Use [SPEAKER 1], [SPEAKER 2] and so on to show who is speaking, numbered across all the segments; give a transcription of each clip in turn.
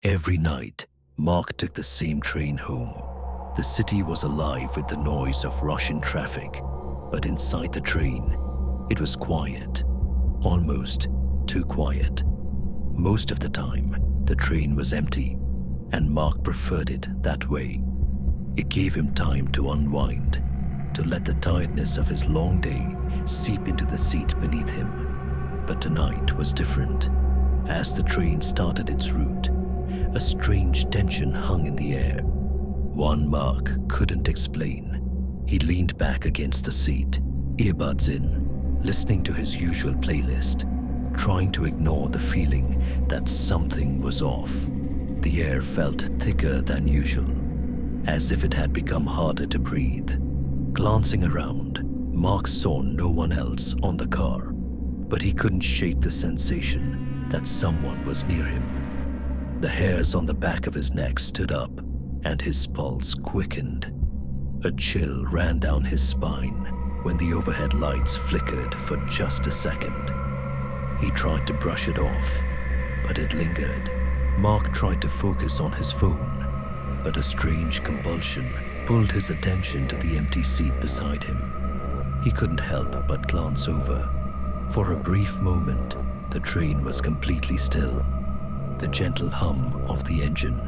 [SPEAKER 1] Every night, Mark took the same train home. The city was alive with the noise of rushing traffic, but inside the train, it was quiet, almost too quiet. Most of the time, the train was empty, and Mark preferred it that way. It gave him time to unwind, to let the tiredness of his long day seep into the seat beneath him. But tonight was different. As the train started its route, a strange tension hung in the air, one Mark couldn't explain. He leaned back against the seat, earbuds in, listening to his usual playlist, trying to ignore the feeling that something was off. The air felt thicker than usual, as if it had become harder to breathe. Glancing around, Mark saw no one else on the car, but he couldn't shake the sensation that someone was near him. The hairs on the back of his neck stood up, and his pulse quickened. A chill ran down his spine when the overhead lights flickered for just a second. He tried to brush it off, but it lingered. Mark tried to focus on his phone, but a strange compulsion pulled his attention to the empty seat beside him. He couldn't help but glance over. For a brief moment, the train was completely still. The gentle hum of the engine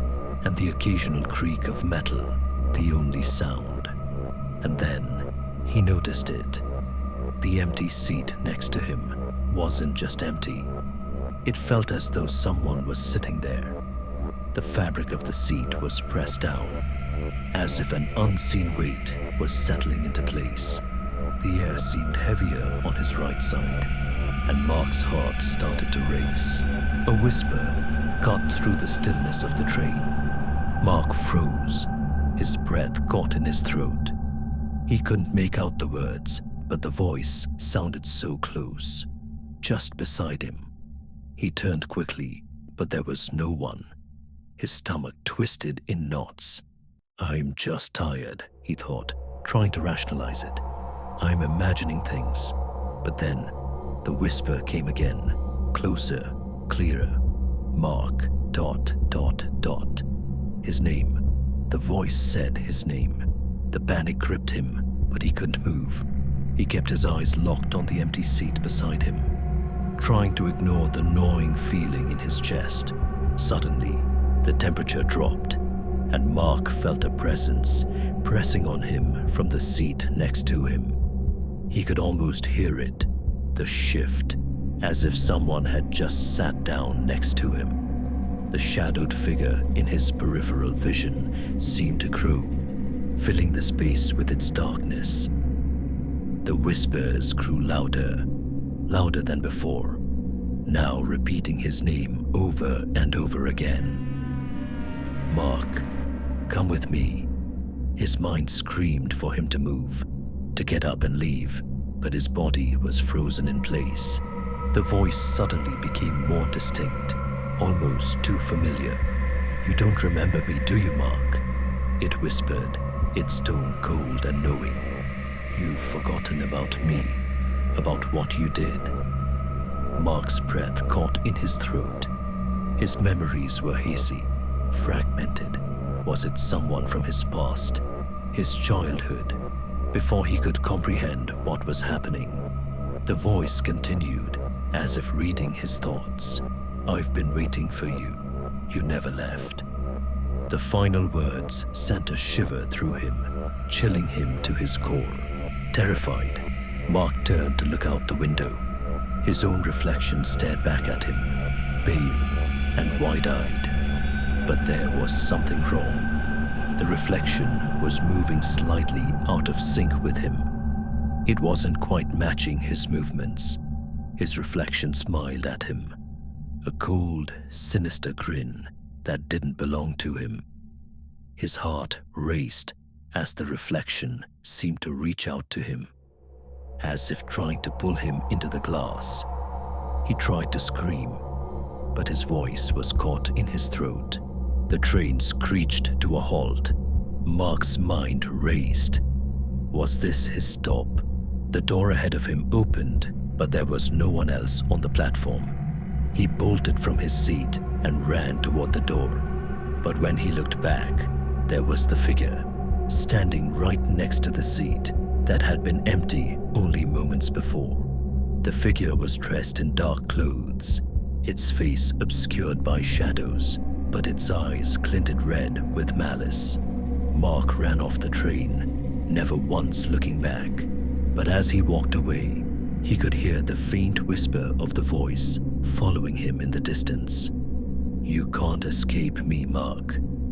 [SPEAKER 1] and the occasional creak of metal, the only sound. And then he noticed it. The empty seat next to him wasn't just empty. It felt as though someone was sitting there. The fabric of the seat was pressed down, as if an unseen weight was settling into place. The air seemed heavier on his right side, and Mark's heart started to race. A whisper cut through the stillness of the train. Mark froze. His breath caught in his throat. He couldn't make out the words, but the voice sounded so close, just beside him. He turned quickly, but there was no one. His stomach twisted in knots. "I'm just tired," he thought, trying to rationalize it. "I'm imagining things." But then, the whisper came again, closer, clearer. Mark, ... His name. The voice said his name. The panic gripped him, but he couldn't move. He kept his eyes locked on the empty seat beside him, trying to ignore the gnawing feeling in his chest. Suddenly, the temperature dropped, and Mark felt a presence pressing on him from the seat next to him. He could almost hear it, the shift, as if someone had just sat down next to him. The shadowed figure in his peripheral vision seemed to grow, filling the space with its darkness. The whispers grew louder, louder than before, now repeating his name over and over again. "Mark, come with me." His mind screamed for him to move, to get up and leave, but his body was frozen in place. The voice suddenly became more distinct, almost too familiar. "You don't remember me, do you, Mark?" It whispered, its tone cold and knowing. "You've forgotten about me, about what you did." Mark's breath caught in his throat. His memories were hazy, fragmented. Was it someone from his past, his childhood? Before he could comprehend what was happening, the voice continued, as if reading his thoughts. "I've been waiting for you. You never left." The final words sent a shiver through him, chilling him to his core. Terrified, Mark turned to look out the window. His own reflection stared back at him, pale and wide-eyed. But there was something wrong. The reflection was moving slightly out of sync with him. It wasn't quite matching his movements. His reflection smiled at him, a cold, sinister grin that didn't belong to him. His heart raced as the reflection seemed to reach out to him, as if trying to pull him into the glass. He tried to scream, but his voice was caught in his throat. The train screeched to a halt. Mark's mind raced. Was this his stop? The door ahead of him opened, but there was no one else on the platform. He bolted from his seat and ran toward the door. But when he looked back, there was the figure, standing right next to the seat that had been empty only moments before. The figure was dressed in dark clothes, its face obscured by shadows, but its eyes glinted red with malice. Mark ran off the train, never once looking back. But as he walked away, he could hear the faint whisper of the voice following him in the distance. "You can't escape me, Mark.